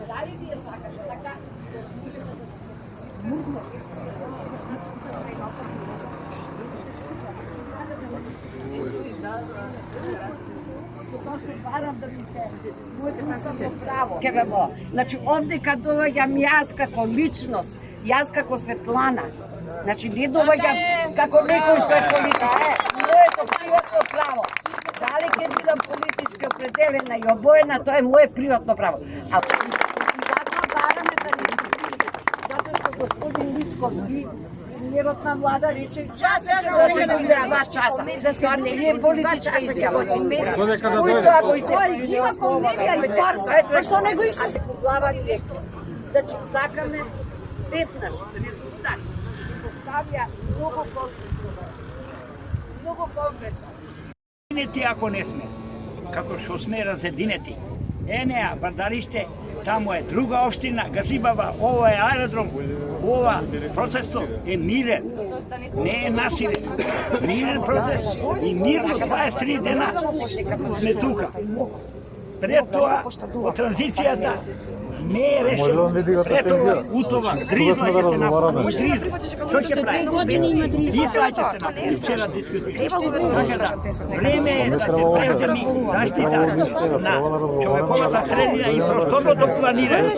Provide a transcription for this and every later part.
Дали вие сакате така? Значи, овде кад доаѓам јас како личност, јас како Светлана, значи не доаѓам како некој што е политичар. Моето приватно право. Дали ќе бидам политички определена и обоена, тоа е мое приватно право. А и затоа бараме да не затоа што господин Мицковски, премиерот на влада, рече да се бира 2 часа. Тоа не е политичка изјава. Кој тоа го изјава? Жива комедија и фарса. Што не го исче? Глава директор. Значи, сакаме веднаш резултат. Поставја многу конкретно. Единети ако не сме, како што сме разединети. Неа, Бардаристе, таму е друга општина, Газибава, ова е аеродром, ова процесот е мирен, не е насилен. Мирен процес и мирно 23 дена сме тука. Пред тоа, по транзицијата, не е решено. Пред тоа, утова, дризла ќе се направи. Што ќе прави? И тоа ќе се направи. Вчера дискутираме. Време е да се преземи заштита на човековата средина и просторното планирање.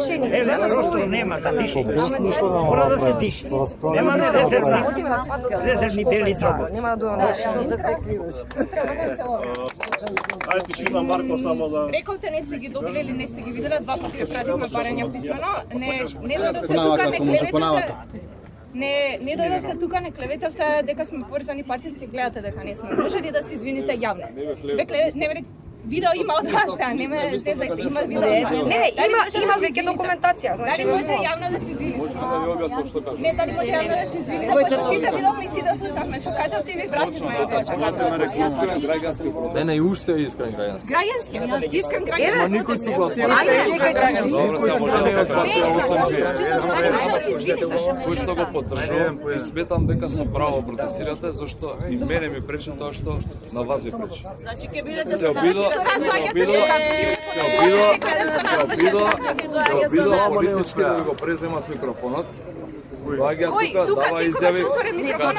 Простор нема да диши. Мора да се диши. Нема резервни бели дрогови. Нема да дојде. Ајде тишина, Марко, само да... Рековте не сте ги добили или не сте ги виделе, 2 пати ви пративме барања писмено, не дојдовте тука, не клеветавте. Не дојдовте тука, не клеветавте дека сме поврзани партиски, гледате дека не сме. Можете да се извините јавно. Видео има од вас, не ме зезајте, има видео. Не, има веќе документација. Дали може јавно да се извините? Не, дали може јавно да се извините? Пошто сите видовме и сите слушавме, што кажавте и ви вративме. Не, и уште е искрен граѓански. Граѓански, искрен граѓански. Ма никој тука кој што го поддржувам и сметам дека со право протестирате, зашто и мене ми пречи тоа што на вас ви пречи. Значи ќе бидете се обидува политички да го преземат микрофонот. Доаѓа тука, дава изјави.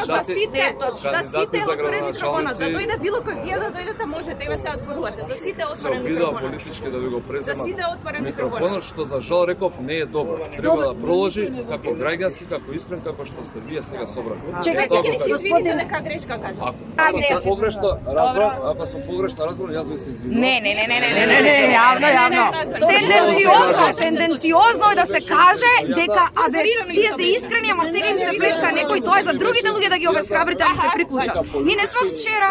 За сите е отворен микрофонот. Да дојде било кој, вие да дојдете можете, еве сега зборувате. За сите е отворен микрофонот. Се обидува политички да ви го преземат. За сите е отворен микрофонот, што за жал реков не е добро. Треба да продолжи како граѓански, како искрен, како што сте вие сега собрани. Чекајте, се извините нека грешка кажа. Ако сум погрешно разбран, јас ви се извинувам. Не, јавно. Тенденциозно е да се каже дека вие се искрени, ама сега им се плетка некој, тоа е за другите луѓе да ги обесхрабрите да се приклучат. Ние не сме вчера.